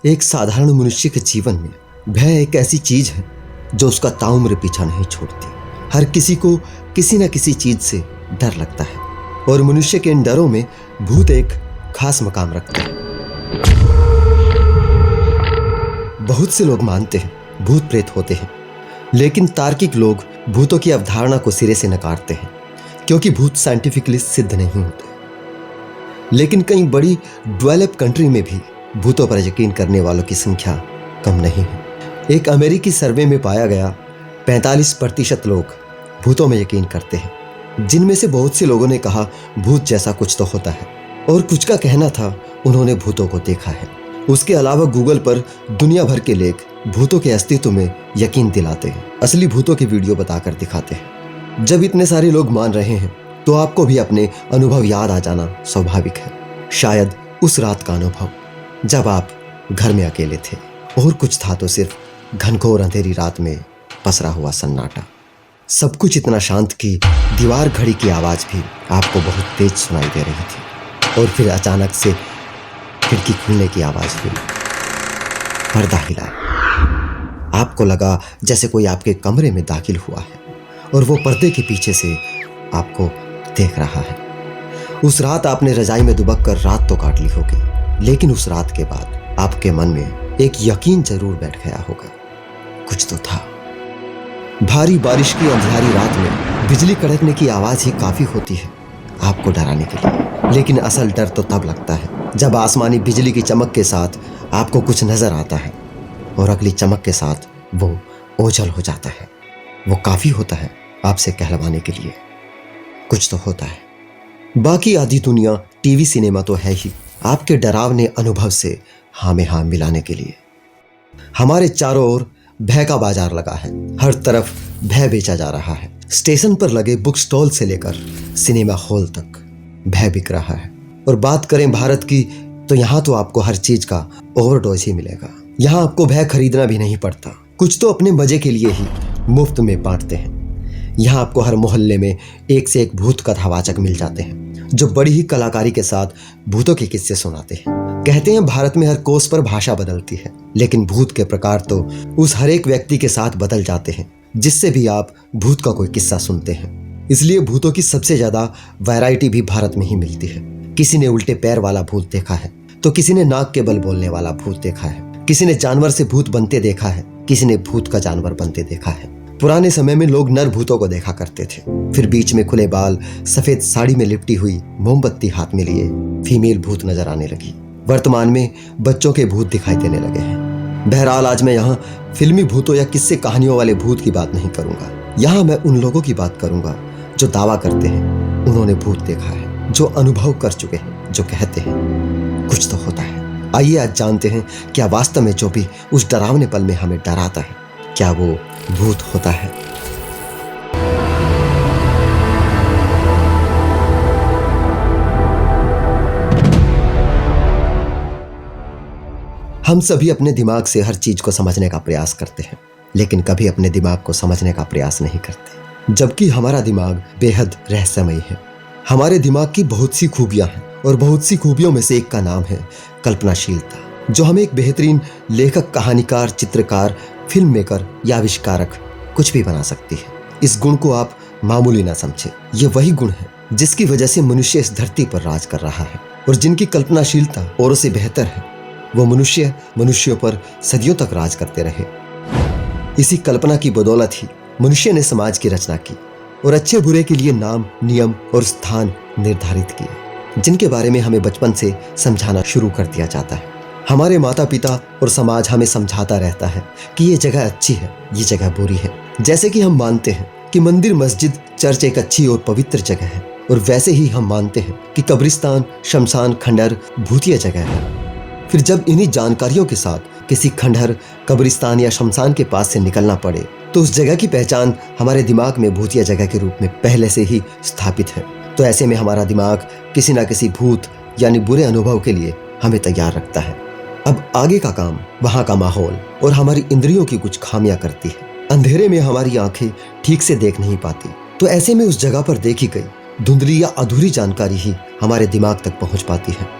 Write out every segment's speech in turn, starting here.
एक साधारण मनुष्य के जीवन में भय एक ऐसी चीज है जो उसका ताउम्र पीछा नहीं छोड़ती। हर किसी को किसी न किसी चीज से डर लगता है और मनुष्य के इन डरों में भूत एक खास मकाम रखते हैं। बहुत से लोग मानते हैं भूत प्रेत होते हैं, लेकिन तार्किक लोग भूतों की अवधारणा को सिरे से नकारते हैं क्योंकि भूत साइंटिफिकली सिद्ध नहीं होते। लेकिन कई बड़ी डेवलप कंट्री में भी भूतों पर यकीन करने वालों की संख्या कम नहीं है। एक अमेरिकी सर्वे में पाया गया 45% लोग भूतों में यकीन करते हैं, जिनमें से बहुत से लोगों ने कहा भूत जैसा कुछ तो होता है और कुछ का कहना था उन्होंने भूतों को देखा है। उसके अलावा गूगल पर दुनिया भर के लेख भूतों के अस्तित्व में यकीन दिलाते हैं, असली भूतों की वीडियो बताकर दिखाते हैं। जब इतने सारे लोग मान रहे हैं तो आपको भी अपने अनुभव याद आ जाना स्वाभाविक है। शायद उस रात का अनुभव जब आप घर में अकेले थे और कुछ था तो सिर्फ घनघोर अंधेरी रात में पसरा हुआ सन्नाटा। सब कुछ इतना शांत कि दीवार घड़ी की आवाज भी आपको बहुत तेज सुनाई दे रही थी और फिर अचानक से खिड़की खुलने की आवाज हुई। पर्दा हिला। आपको लगा जैसे कोई आपके कमरे में दाखिल हुआ है और वो पर्दे के पीछे से आपको देख रहा है। उस रात आपने रजाई में दुबक कर रात तो काट ली होगी, लेकिन उस रात के बाद आपके मन में एक यकीन जरूर बैठ गया होगा, कुछ तो था। भारी बारिश की अंधियारी रात में बिजली कड़कने की आवाज ही काफी होती है आपको डराने के लिए, लेकिन असल डर तो तब लगता है जब आसमानी बिजली की चमक के साथ आपको कुछ नजर आता है और अगली चमक के साथ वो ओझल हो जाता है। वो काफी होता है आपसे कहलवाने के लिए, कुछ तो होता है। बाकी आधी दुनिया टीवी सिनेमा तो है ही आपके डरावने अनुभव से हाँ में हाँ मिलाने के लिए। हमारे चारों ओर भय का बाजार लगा है, हर तरफ भय बेचा जा रहा है। स्टेशन पर लगे बुक स्टॉल से लेकर सिनेमा हॉल तक भय बिक रहा है। और बात करें भारत की तो यहाँ तो आपको हर चीज का ओवरडोज ही मिलेगा। यहाँ आपको भय खरीदना भी नहीं पड़ता, कुछ तो अपने मजे के लिए ही मुफ्त में बांटते हैं। यहाँ आपको हर मोहल्ले में एक से एक भूत कथावाचक मिल जाते हैं जो बड़ी ही कलाकारी के साथ भूतों के किस्से सुनाते हैं। कहते हैं भारत में हर कोस पर भाषा बदलती है, लेकिन भूत के प्रकार तो उस हर एक व्यक्ति के साथ बदल जाते हैं जिससे भी आप भूत का कोई किस्सा सुनते हैं। इसलिए भूतों की सबसे ज्यादा वैरायटी भी भारत में ही मिलती है। किसी ने उल्टे पैर वाला भूत देखा है तो किसी ने नाक के बल बोलने वाला भूत देखा है, किसी ने जानवर से भूत बनते देखा है, किसी ने भूत का जानवर बनते देखा है। पुराने समय में लोग नर भूतों को देखा करते थे, फिर बीच में खुले बाल, सफेद साड़ी में लिपटी हुई, मोमबत्ती हाथ में लिए फीमेल भूत नजर आने लगी। वर्तमान में बच्चों के भूत दिखाई देने लगे हैं। बहरहाल आज मैं यहाँ फिल्मी भूतों या किस्से कहानियों वाले भूत की बात नहीं करूंगा। यहाँ मैं उन लोगों की बात करूंगा जो दावा करते हैं उन्होंने भूत देखा है, जो अनुभव कर चुके हैं, जो कहते हैं कुछ तो होता है। आइए आज जानते हैं क्या वास्तव में जो भी उस डरावने पल में हमें डराता है, क्या वो भूत होता है। हम सभी अपने दिमाग से हर चीज को समझने का प्रयास करते हैं, लेकिन कभी अपने दिमाग को समझने का प्रयास नहीं करते, जबकि हमारा दिमाग बेहद रहस्यमयी है। हमारे दिमाग की बहुत सी खूबियां हैं और बहुत सी खूबियों में से एक का नाम है कल्पनाशीलता, जो हमें एक बेहतरीन लेखक, कहानीकार, चित्रकार, फिल्म मेकर या आविष्कारक कुछ भी बना सकती है। इस गुण को आप मामूली ना समझे, ये वही गुण है जिसकी वजह से मनुष्य इस धरती पर राज कर रहा है। और जिनकी कल्पनाशीलता औरों से बेहतर है वो मनुष्यों पर सदियों तक राज करते रहे। इसी कल्पना की बदौलत ही मनुष्य ने समाज की रचना की और अच्छे बुरे के लिए नाम, नियम और स्थान निर्धारित किए, जिनके बारे में हमें बचपन से समझाना शुरू कर दिया जाता है। हमारे माता पिता और समाज हमें समझाता रहता है कि ये जगह अच्छी है, ये जगह बुरी है। जैसे कि हम मानते हैं कि मंदिर, मस्जिद, चर्च एक अच्छी और पवित्र जगह है, और वैसे ही हम मानते हैं कि कब्रिस्तान, शमशान, खंडहर भूतिया जगह है। फिर जब इन्हीं जानकारियों के साथ किसी खंडहर, कब्रिस्तान या शमशान के पास से निकलना पड़े तो उस जगह की पहचान हमारे दिमाग में भूतिया जगह के रूप में पहले से ही स्थापित है। तो ऐसे में हमारा दिमाग किसी ना किसी भूत यानी बुरे अनुभव के लिए हमें तैयार रखता है। अब आगे का काम वहाँ का माहौल और हमारी इंद्रियों की कुछ खामियां करती है। अंधेरे में हमारी आंखें ठीक से देख नहीं पाती, तो ऐसे में उस जगह पर देखी गई धुंधली या अधूरी जानकारी ही हमारे दिमाग तक पहुंच पाती है।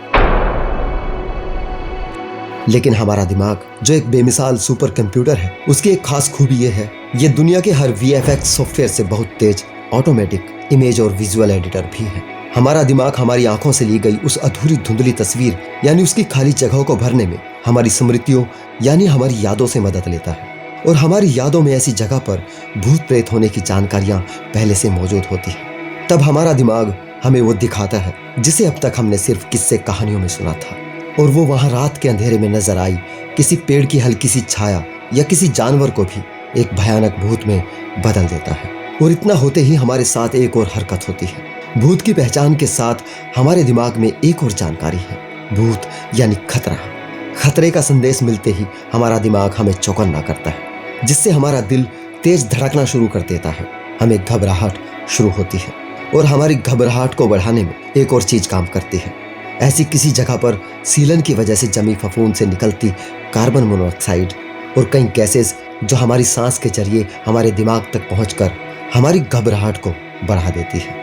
लेकिन हमारा दिमाग जो एक बेमिसाल सुपर कंप्यूटर है, उसकी एक खास खूबी यह है, ये दुनिया के हर VFX सॉफ्टवेयर से बहुत तेज ऑटोमेटिक इमेज और विजुअल एडिटर भी है। हमारा दिमाग हमारी आंखों से ली गई उस अधूरी धुंधली तस्वीर यानी उसकी खाली जगहों को भरने में हमारी स्मृतियों यानी हमारी यादों से मदद लेता है। और हमारी यादों में ऐसी जगह पर भूत प्रेत होने की जानकारियां पहले से मौजूद होती है। तब हमारा दिमाग हमें वो दिखाता है जिसे अब तक हमने सिर्फ किस्से कहानियों में सुना था, और वो वहां रात के अंधेरे में नजर आई किसी पेड़ की हल्की सी छाया या किसी जानवर को भी एक भयानक भूत में बदल देता है। और इतना होते ही हमारे साथ एक और हरकत होती है। भूत की पहचान के साथ हमारे दिमाग में एक और जानकारी है, भूत यानी खतरा। खतरे का संदेश मिलते ही हमारा दिमाग हमें चौकन्ना करता है, जिससे हमारा दिल तेज धड़कना शुरू कर देता है। हमें घबराहट शुरू होती है और हमारी घबराहट को बढ़ाने में एक और चीज काम करती है। ऐसी किसी जगह पर सीलन की वजह से जमी फफूंद से निकलती कार्बन मोनोऑक्साइड और कई गैसेस जो हमारी सांस के जरिए हमारे दिमाग तक पहुंचकर हमारी घबराहट को बढ़ा देती है।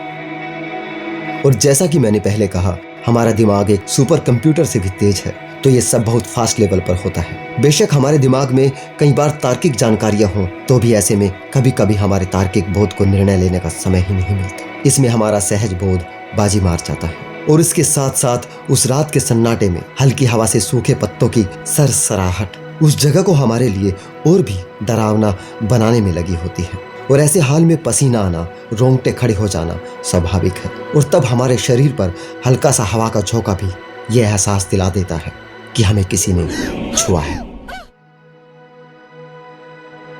और जैसा कि मैंने पहले कहा, हमारा दिमाग एक सुपर कंप्यूटर से भी तेज है, तो ये सब बहुत फास्ट लेवल पर होता है। बेशक हमारे दिमाग में कई बार तार्किक जानकारियां हों, तो भी ऐसे में कभी कभी हमारे तार्किक बोध को निर्णय लेने का समय ही नहीं मिलता। इसमें हमारा सहज बोध बाजी मार जाता है। और इसके साथ साथ उस रात के सन्नाटे में हल्की हवा से सूखे पत्तों की सरसराहट उस जगह को हमारे लिए और भी डरावना बनाने में लगी होती है। और ऐसे हाल में पसीना आना, रोंगटे खड़े हो जाना स्वाभाविक है। और तब हमारे शरीर पर हल्का सा हवा का झोंका भी यह एहसास दिला देता है कि हमें किसी ने छुआ है।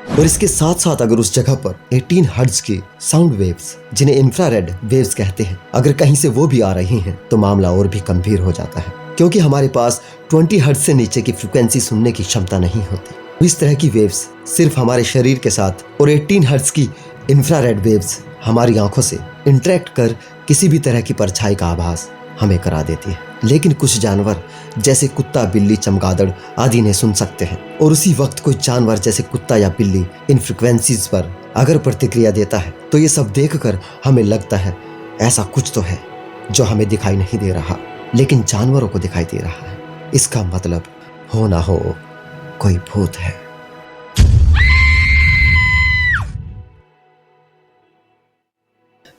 और इसके साथ साथ अगर उस जगह पर 18 हर्ट्ज की साउंड वेव्स, जिन्हें इंफ्रारेड वेव्स कहते हैं, अगर कहीं से वो भी आ रही हैं, तो मामला और भी गंभीर हो जाता है, क्योंकि हमारे पास 20 हर्ट्ज से नीचे की फ्रीक्वेंसी सुनने की क्षमता नहीं होती। इस तरह की वेव्स सिर्फ हमारे शरीर के साथ और 18 हर्ट्ज की इंफ्रारेड वेव्स हमारी आंखों से इंटरेक्ट कर किसी भी तरह की परछाई का आभास हमें करा देती है। लेकिन कुछ जानवर जैसे कुत्ता, बिल्ली, चमगादड़ आदि ने सुन सकते हैं। और उसी वक्त कोई जानवर जैसे कुत्ता या बिल्ली इन फ्रिक्वेंसीज पर अगर प्रतिक्रिया देता है, तो ये सब देखकर हमें लगता है ऐसा कुछ तो है जो हमें दिखाई नहीं दे रहा, लेकिन जानवरों को दिखाई दे रहा है। इसका मतलब हो ना हो कोई भूत है।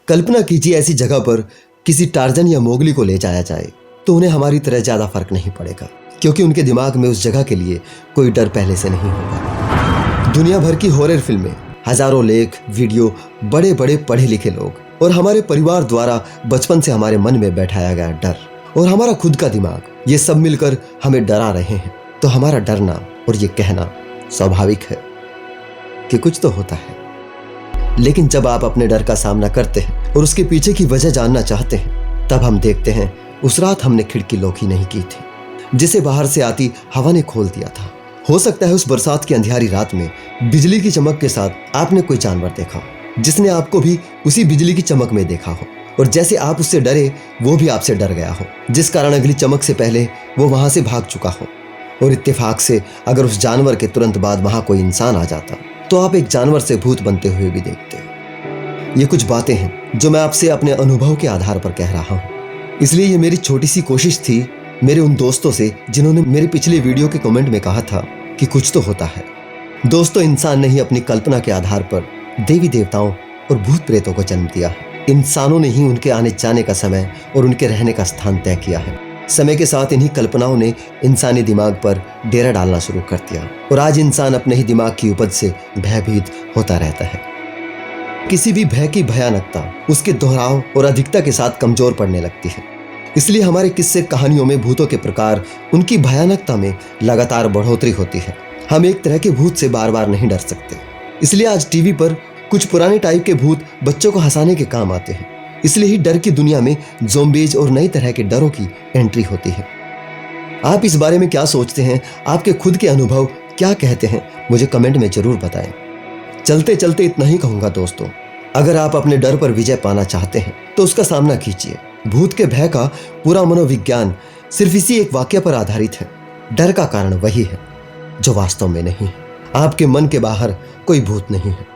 कल्पना कीजिए ऐसी जगह पर किसी टार्जन या मोगली को ले जाया जाए, तो उन्हें हमारी तरह ज्यादा फर्क नहीं पड़ेगा, क्योंकि उनके दिमाग में उस जगह के लिए कोई डर पहले से नहीं होगा। दुनिया भर की हॉरर फिल्में, हजारों लेख, वीडियो, बड़े बड़े पढ़े लिखे लोग और हमारे परिवार द्वारा बचपन से हमारे मन में बैठाया गया डर और हमारा खुद का दिमाग, ये सब मिलकर हमें डरा रहे हैं। तो हमारा डरना और ये कहना स्वाभाविक है कि कुछ तो होता है। लेकिन जब आप अपने डर का सामना करते हैं और उसके पीछे की वजह जानना चाहते हैं, तब हम देखते हैं उस रात हमने खिड़की लॉक ही नहीं की थी, जिसे बाहर से आती हवा ने खोल दिया था। हो सकता है उस बरसात की अंधियारी रात में बिजली की चमक के साथ आपने कोई जानवर देखा, जिसने आपको भी उसी बिजली की चमक में देखा हो, और जैसे आप उससे डरे वो भी आपसे डर गया हो, जिस कारण अगली चमक से पहले वो वहां से भाग चुका हो। और इत्तेफाक से अगर उस जानवर के तुरंत बाद वहां कोई इंसान आ जाता, तो आप एक जानवर से भूत बनते हुए भी देखते। ये कुछ बातें हैं जो मैं आपसे अपने अनुभव के आधार पर कह रहा हूँ। इसलिए ये मेरी छोटी सी कोशिश थी मेरे उन दोस्तों से जिन्होंने मेरे पिछले वीडियो के कमेंट में कहा था कि कुछ तो होता है। दोस्तों, इंसान ने ही अपनी कल्पना के आधार पर देवी देवताओं और भूत प्रेतों को जन्म दिया है। इंसानों ने ही उनके आने जाने का समय और उनके रहने का स्थान तय किया है। समय के साथ इन्हीं कल्पनाओं ने इंसानी दिमाग पर डेरा डालना शुरू कर दिया, और आज इंसान अपने ही दिमाग की उपज से भयभीत होता रहता है। किसी भी भय की भयानकता उसके दोहराव और अधिकता के साथ कमजोर पड़ने लगती है। इसलिए हमारे किस्से कहानियों में भूतों के प्रकार, उनकी भयानकता में लगातार बढ़ोतरी होती है। हम एक तरह के भूत से बार बार नहीं डर सकते। इसलिए आज टीवी पर कुछ पुराने टाइप के भूत बच्चों को हंसाने के काम आते हैं। इसलिए ही डर की दुनिया में ज़ोंबीज और नई तरह के डरों की एंट्री होती है। आप इस बारे में क्या सोचते हैं? आपके खुद के अनुभव क्या कहते हैं? मुझे कमेंट में जरूर बताएं। चलते चलते इतना ही कहूंगा दोस्तों, अगर आप अपने डर पर विजय पाना चाहते हैं तो उसका सामना कीजिए। भूत के भय का पूरा मनोविज्ञान सिर्फ इसी एक वाक्य पर आधारित है। डर का कारण वही है जो वास्तव में नहीं है। आपके मन के बाहर कोई भूत नहीं है।